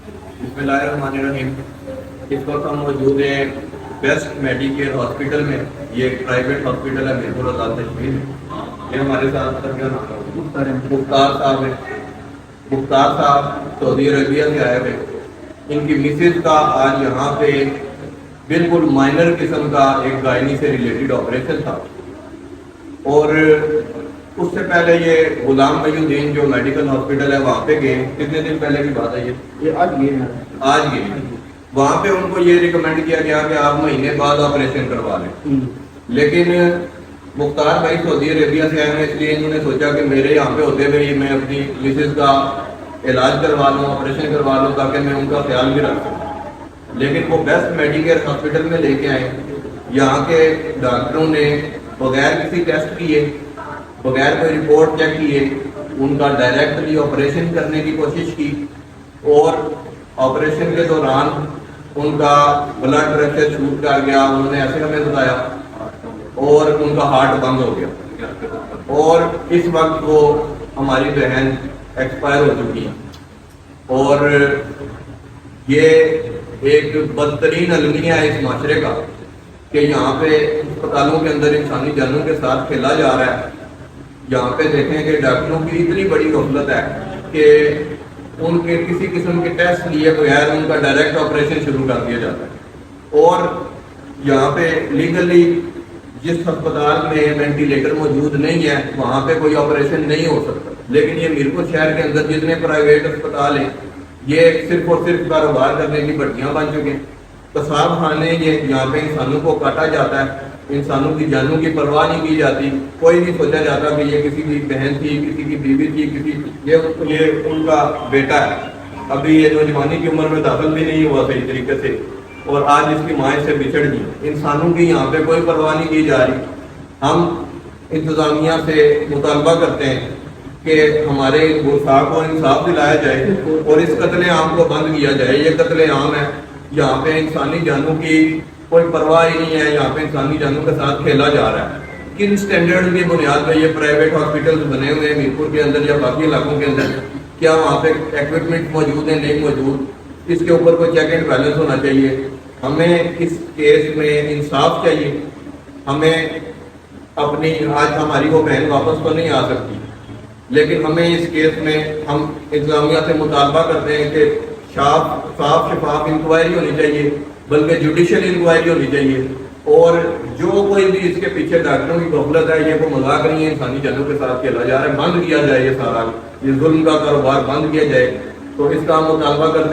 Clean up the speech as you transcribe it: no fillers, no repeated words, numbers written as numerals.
بسم اللہ الرحمن الرحیم۔ اس وقت ہم موجود ہیں بیسٹ میڈیکیئر ہاسپٹل میں۔ یہ ایک پرائیویٹ ہاسپٹل ہے میرپور آزاد کشمیر میں۔ یہ ہمارے ساتھ کیا نام ہے؟ مختار صاحب ہیں۔ مختار صاحب سعودی عربیہ سے آئے ہوئے۔ ان کی مسز کا آج یہاں پہ بالکل مائنر قسم کا ایک گائنی سے ریلیٹڈ آپریشن تھا، اور اس سے پہلے یہ غلام محی الدین جو میڈیکل ہاسپٹل ہے وہاں پہ گئے۔ کتنے دن پہلے کی بات ہے یہ آج گئے۔ وہاں پہ ان کو یہ ریکمینڈ کیا گیا کہ آپ مہینے بعد آپریشن کروا لیں، لیکن مختار بھائی سعودی عربیہ سے آئے ہیں، اس لیے انہوں نے سوچا کہ میرے یہاں پہ ہوتے ہوئے میں اپنی مسز کا علاج کروا لوں، آپریشن کروا لوں، تاکہ میں ان کا خیال بھی رکھ سکوں۔ لیکن وہ بیسٹ میڈیکیئر ہاسپٹل میں لے کے آئے۔ یہاں کے ڈاکٹروں نے بغیر کسی ٹیسٹ کیے، بغیر کوئی رپورٹ چیک کیے، ان کا ڈائریکٹلی آپریشن کرنے کی کوشش کی، اور آپریشن کے دوران ان کا بلڈ پریشر شوٹ کر گیا۔ انہوں نے ایسے ہمیں بتایا، اور ان کا ہارٹ بند ہو گیا، اور اس وقت وہ ہماری بہن ایکسپائر ہو چکی ہے۔ اور یہ ایک بدترین المیہ ہے اس معاشرے کا کہ یہاں پہ اسپتالوں کے اندر انسانی جانوں کے ساتھ کھیلا جا رہا ہے۔ یہاں پہ دیکھیں کہ ڈاکٹروں کی اتنی بڑی غفلت ہے کہ ان کے کسی قسم کے ٹیسٹ لیے بغیر ان کا ڈائریکٹ آپریشن شروع کر دیا جاتا ہے۔ اور یہاں پہ لیگلی جس ہسپتال میں وینٹیلیٹر موجود نہیں ہے وہاں پہ کوئی آپریشن نہیں ہو سکتا، لیکن یہ میرپور شہر کے اندر جتنے پرائیویٹ اسپتال ہیں یہ صرف اور صرف کاروبار کرنے کی بھٹیاں بن چکے ہیں۔ قصاب خانے یہ یہاں پہ انسانوں کو کاٹا جاتا ہے، انسانوں کی جانوں کی پرواہ نہیں کی جاتی۔ کوئی نہیں سوچا جاتا کہ یہ کسی کی بہن تھی، کسی کی بیوی تھی، یہ ان کا بیٹا ہے، ابھی یہ نوجوانی کی عمر میں داخل بھی نہیں ہوا صحیح طریقے سے، اور آج اس کی ماں سے بچھڑ گئی۔ انسانوں کی یہاں پہ کوئی پرواہ نہیں کی جا رہی۔ ہم انتظامیہ سے مطالبہ کرتے ہیں کہ ہمارے گستاخ کو انصاف دلایا جائے اور اس قتل عام کو بند کیا جائے۔ یہ قتل عام ہے، یہاں پہ انسانی جانوں کی کوئی پرواہ ہی نہیں ہے، یہاں پہ انسانی جانوں کے ساتھ کھیلا جا رہا ہے۔ کن سٹینڈرڈ کی بنیاد پہ یہ پرائیویٹ ہاسپٹل بنے ہوئے ہیں میرپور کے اندر یا باقی علاقوں کے اندر؟ کیا وہاں پہ ایکوپمنٹ موجود ہیں؟ نہیں موجود۔ اس کے اوپر کوئی چیک اینڈ بیلنس ہونا چاہیے۔ ہمیں اس کیس میں انصاف چاہیے۔ ہمیں اپنی آج ہماری وہ بہن واپس تو نہیں آ سکتی، لیکن ہمیں اس کیس میں ہم انتظامیہ سے مطالبہ کرتے ہیں کہ صاف شفاف انکوائری ہونی چاہیے، بلکہ جوڈیشل انکوائری ہونی چاہیے، اور جو کوئی بھی اس کے پیچھے ڈاکٹروں کی غفلت ہے، یہ کوئی مذاق نہیں ہے، انسانی جانوں کے ساتھ کھیلا جا رہا ہے، بند کیا جائے، یہ سارا یہ ظلم کا کاروبار بند کیا جائے۔ تو اس کا ہم مطالبہ کرتے